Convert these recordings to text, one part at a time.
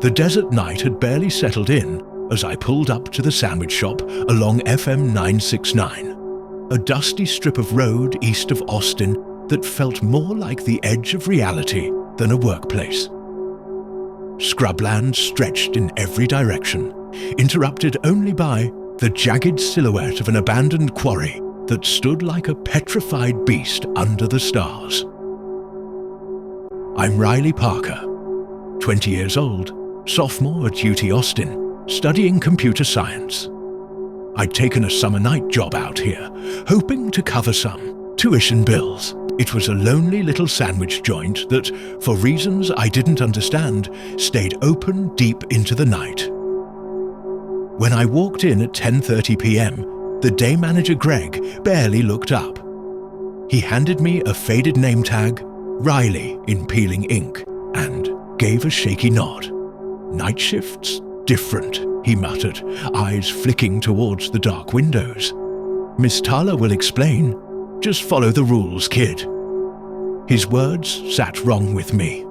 The desert night had barely settled in as I pulled up to the sandwich shop along FM 969, a dusty strip of road east of Austin that felt more like the edge of reality than a workplace. Scrubland stretched in every direction, interrupted only by the jagged silhouette of an abandoned quarry that stood like a petrified beast under the stars. I'm Riley Parker, 20 years old, sophomore at UT Austin, studying computer science. I'd taken a summer night job out here, hoping to cover some tuition bills. It was a lonely little sandwich joint that, for reasons I didn't understand, stayed open deep into the night. When I walked in at 10:30 p.m., the day manager Greg barely looked up. He handed me a faded name tag, Riley in peeling ink, and gave a shaky nod. "Nightshift's different," he muttered, eyes flicking towards the dark windows. "Miss Thaler will explain. Just follow the rules, kid." His words sat wrong with me,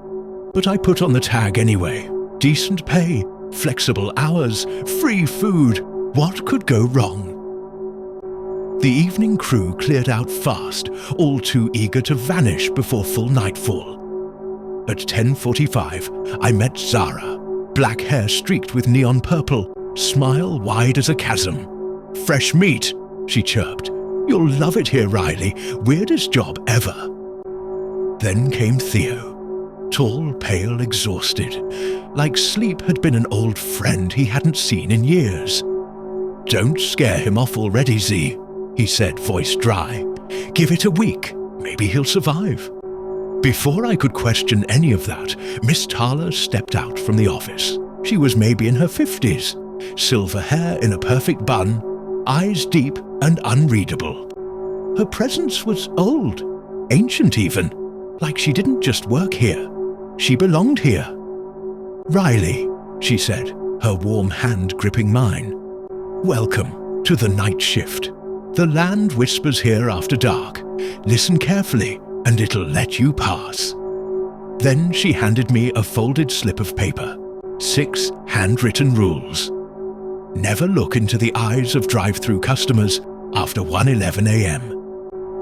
but I put on the tag anyway. Decent pay, flexible hours, free food. What could go wrong? The evening crew cleared out fast, all too eager to vanish before full nightfall. At 10:45, I met Zara, black hair streaked with neon purple, smile wide as a chasm. "Fresh meat," she chirped. "You'll love it here, Riley. Weirdest job ever." Then came Theo, tall, pale, exhausted, like sleep had been an old friend he hadn't seen in years. "Don't scare him off already, Z," he said, voice dry. "Give it a week. Maybe he'll survive." Before I could question any of that, Miss Thaler stepped out from the office. She was maybe in her 50s, silver hair in a perfect bun, eyes deep and unreadable. Her presence was old, ancient even, like she didn't just work here. She belonged here. "Riley," she said, her warm hand gripping mine. "Welcome to the night shift. The land whispers here after dark. Listen carefully, and it'll let you pass." Then she handed me a folded slip of paper. 6 handwritten rules. Never look into the eyes of drive-through customers after 1:11 a.m.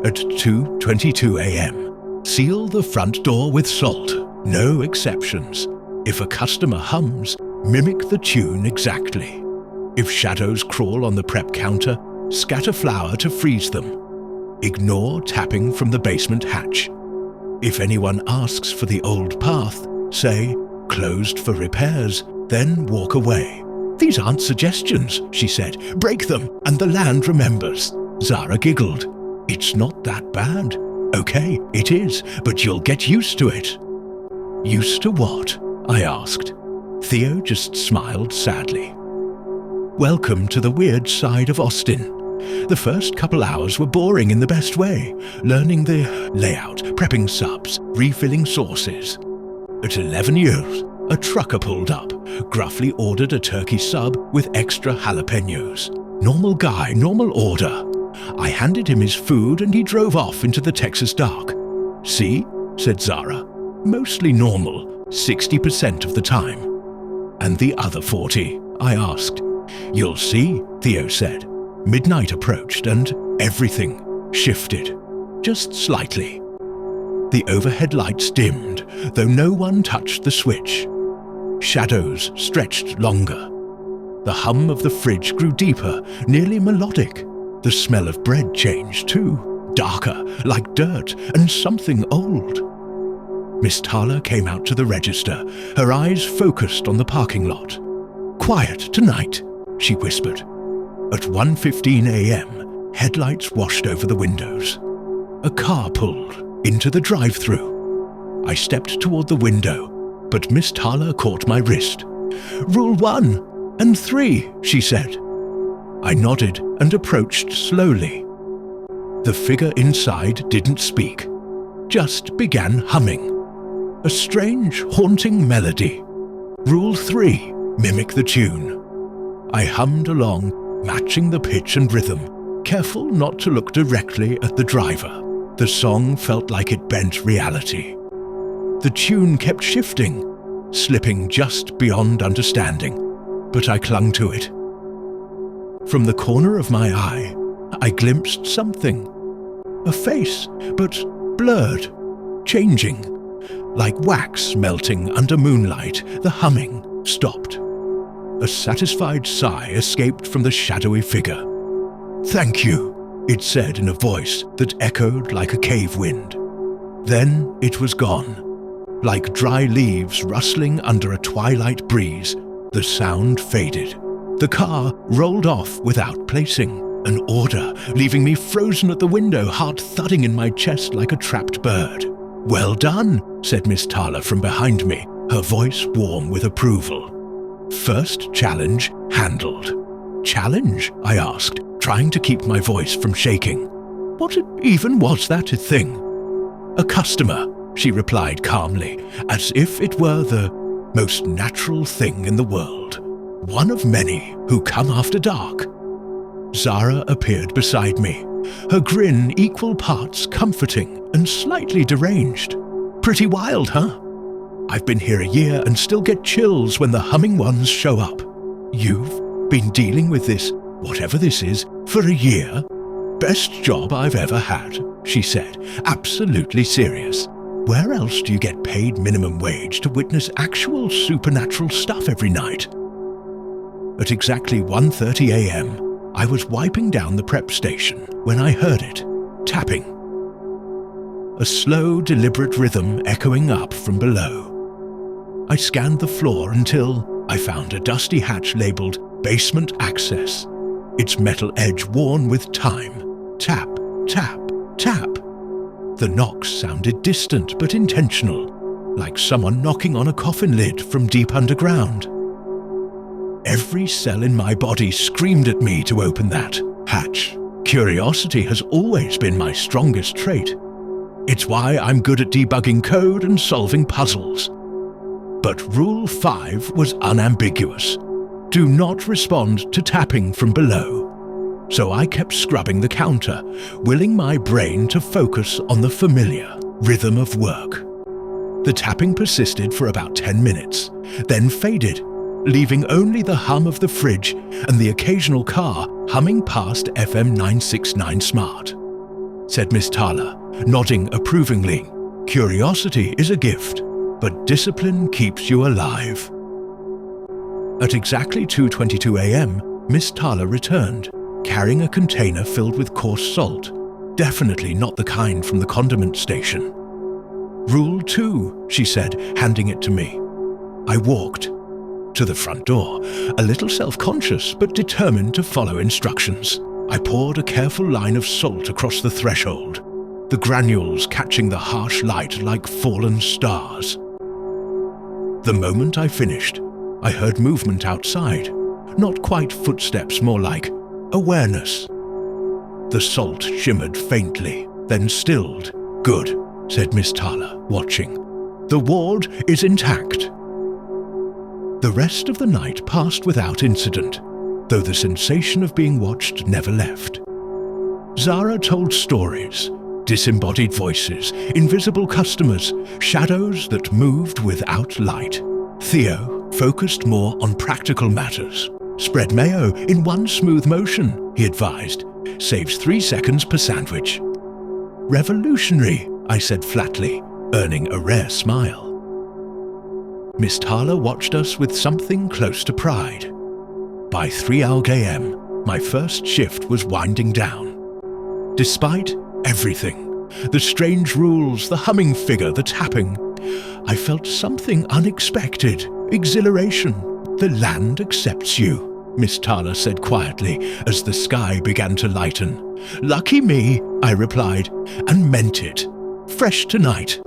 At 2:22 a.m., seal the front door with salt. No exceptions. If a customer hums, mimic the tune exactly. If shadows crawl on the prep counter, scatter flour to freeze them. Ignore tapping from the basement hatch. If anyone asks for the old path, say, "Closed for repairs," then walk away. "These aren't suggestions," she said. "Break them, and the land remembers." Zara giggled. "It's not that bad." "Okay, it is, but you'll get used to it." "Used to what?" I asked. Theo just smiled sadly. "Welcome to the weird side of Austin. The first couple hours were boring in the best way, learning the layout, prepping subs, refilling sauces. At 11 years, a trucker pulled up, gruffly ordered a turkey sub with extra jalapenos. Normal guy, normal order. I handed him his food and he drove off into the Texas dark. "See?" said Zara. "Mostly normal, 60% of the time." "And the other 40? I asked. "You'll see," Theo said. Midnight approached and everything shifted, just slightly. The overhead lights dimmed, though no one touched the switch. Shadows stretched longer. The hum of the fridge grew deeper, nearly melodic. The smell of bread changed too, darker, like dirt, and something old. Miss Thaler came out to the register, her eyes focused on the parking lot. "Quiet tonight," she whispered. At 1:15 a.m., headlights washed over the windows. A car pulled into the drive-thru. I stepped toward the window, but Miss Thaler caught my wrist. "Rule 1 and 3, she said. I nodded and approached slowly. The figure inside didn't speak, just began humming. A strange, haunting melody. Rule 3, mimic the tune. I hummed along, matching the pitch and rhythm, careful not to look directly at the driver. The song felt like it bent reality. The tune kept shifting. slipping just beyond understanding, but I clung to it. From the corner of my eye, I glimpsed something. A face, but blurred, changing. Like wax melting under moonlight, the humming stopped. A satisfied sigh escaped from the shadowy figure. "Thank you," it said in a voice that echoed like a cave wind. Then it was gone. Like dry leaves rustling under a twilight breeze, the sound faded. The car rolled off without placing an order, leaving me frozen at the window, heart thudding in my chest like a trapped bird. "Well done," said Miss Thaler from behind me, her voice warm with approval. First challenge handled. Challenge? I asked, trying to keep my voice from shaking. What even was that thing? "A customer," she replied calmly, as if it were the most natural thing in the world. One of many who come after dark. Zara appeared beside me, her grin equal parts comforting and slightly deranged. Pretty wild, huh? I've been here a year and still get chills when the humming ones show up. You've been dealing with this, whatever this is, for a year? Best job I've ever had, she said, absolutely serious. Where else do you get paid minimum wage to witness actual supernatural stuff every night? At exactly 1:30 a.m., I was wiping down the prep station when I heard it, tapping. A slow, deliberate rhythm echoing up from below. I scanned the floor until I found a dusty hatch labeled Basement Access, its metal edge worn with time. Tap, tap, tap. The knocks sounded distant but intentional, like someone knocking on a coffin lid from deep underground. Every cell in my body screamed at me to open that hatch. Curiosity has always been my strongest trait. It's why I'm good at debugging code and solving puzzles. But Rule 5 was unambiguous. Do not respond to tapping from below. So I kept scrubbing the counter, willing my brain to focus on the familiar rhythm of work. The tapping persisted for about 10 minutes, then faded, leaving only the hum of the fridge and the occasional car humming past FM 969 Smart. Said Miss Thaler, nodding approvingly. Curiosity is a gift, but discipline keeps you alive. At exactly 2:22 a.m., Miss Thaler returned, carrying a container filled with coarse salt, definitely not the kind from the condiment station. Rule 2, she said, handing it to me. I walked to the front door, a little self-conscious but determined to follow instructions. I poured a careful line of salt across the threshold, the granules catching the harsh light like fallen stars. The moment I finished, I heard movement outside, not quite footsteps, more like awareness. The salt shimmered faintly, then stilled. Good, said Miss Thaler, watching. The ward is intact. The rest of the night passed without incident, though the sensation of being watched never left. Zara told stories, disembodied voices, invisible customers, shadows that moved without light. Theo focused more on practical matters. Spread mayo in one smooth motion, he advised. Saves 3 seconds per sandwich. Revolutionary, I said flatly, earning a rare smile. Miss Thaler watched us with something close to pride. By 3 a.m., my first shift was winding down. Despite everything, the strange rules, the humming figure, the tapping, I felt something unexpected, exhilaration. The land accepts you, Miss Thaler said quietly as the sky began to lighten. Lucky me, I replied, and meant it. Fresh tonight.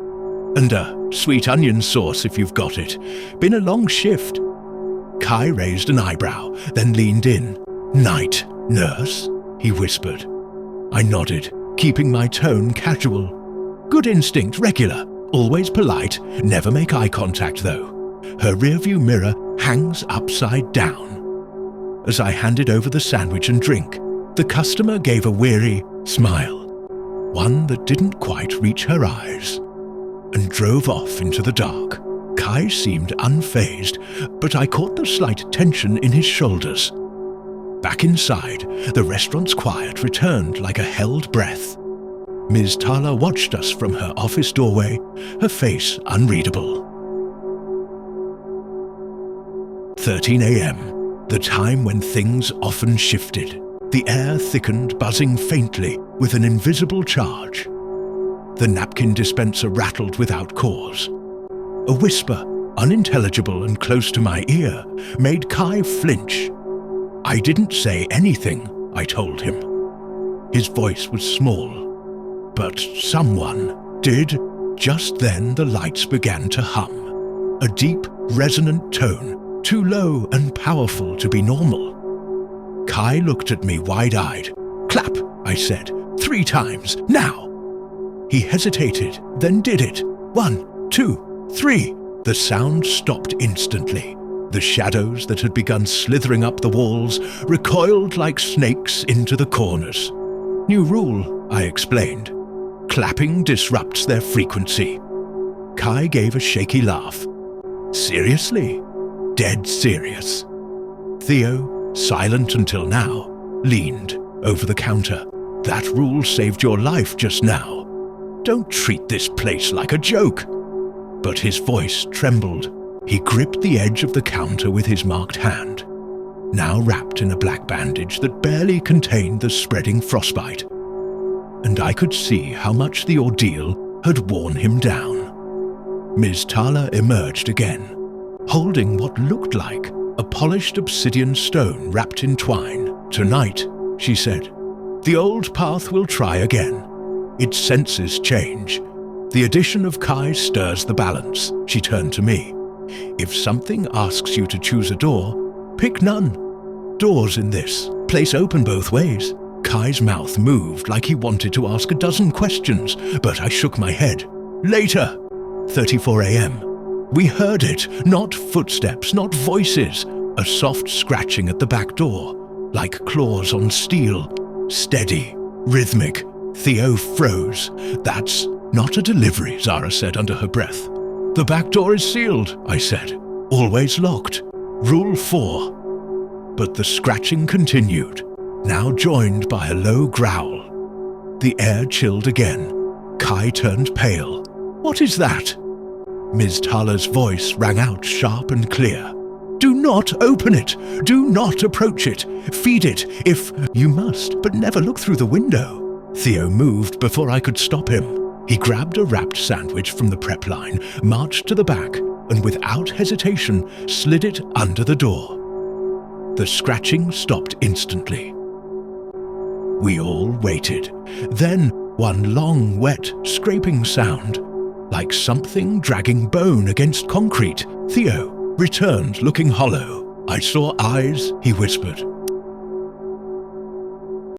And a sweet onion sauce if you've got it. Been a long shift. Kai raised an eyebrow, then leaned in. Night, nurse, he whispered. I nodded, keeping my tone casual. Good instinct, regular, always polite, never make eye contact though. Her rearview mirror hangs upside down. As I handed over the sandwich and drink, the customer gave a weary smile, one that didn't quite reach her eyes, and drove off into the dark, Kai seemed unfazed, but I caught the slight tension in his shoulders. Back inside, the restaurant's quiet returned like a held breath. Ms. Tala watched us from her office doorway, her face unreadable. 13 a.m., the time when things often shifted. The air thickened, buzzing faintly with an invisible charge. The napkin dispenser rattled without cause. A whisper, unintelligible and close to my ear, made Kai flinch. I didn't say anything, I told him. His voice was small, but someone did. Just then the lights began to hum, a deep, resonant tone, too low and powerful to be normal. Kai looked at me wide-eyed. "Clap," I said, 3 times, "now." He hesitated, then did it. 1, 2, 3. The sound stopped instantly. The shadows that had begun slithering up the walls recoiled like snakes into the corners. "New rule," I explained. "Clapping disrupts their frequency." Kai gave a shaky laugh. "Seriously?" "Dead serious." Theo, silent until now, leaned over the counter. "That rule saved your life just now. Don't treat this place like a joke." But his voice trembled. He gripped the edge of the counter with his marked hand, now wrapped in a black bandage that barely contained the spreading frostbite. And I could see how much the ordeal had worn him down. Ms. Tala emerged again, holding what looked like a polished obsidian stone wrapped in twine. "Tonight," she said, "the old path will try again. Its senses change. The addition of Kai stirs the balance." She turned to me. "If something asks you to choose a door, pick none. Doors in this place open both ways." Kai's mouth moved like he wanted to ask a dozen questions, but I shook my head. "Later." 34 a.m. We heard it, not footsteps, not voices, a soft scratching at the back door, like claws on steel. Steady, rhythmic. Theo froze. "That's not a delivery," Zara said under her breath. "The back door is sealed," I said. "Always locked. Rule 4. But the scratching continued, now joined by a low growl. The air chilled again. Kai turned pale. "What is that?" Ms. Tala's voice rang out sharp and clear. "Do not open it. Do not approach it. Feed it if you must, but never look through the window." Theo moved before I could stop him. He grabbed a wrapped sandwich from the prep line, marched to the back, and without hesitation slid it under the door. The scratching stopped instantly. We all waited. Then one long, wet, scraping sound, like something dragging bone against concrete. Theo returned looking hollow. "I saw eyes," he whispered.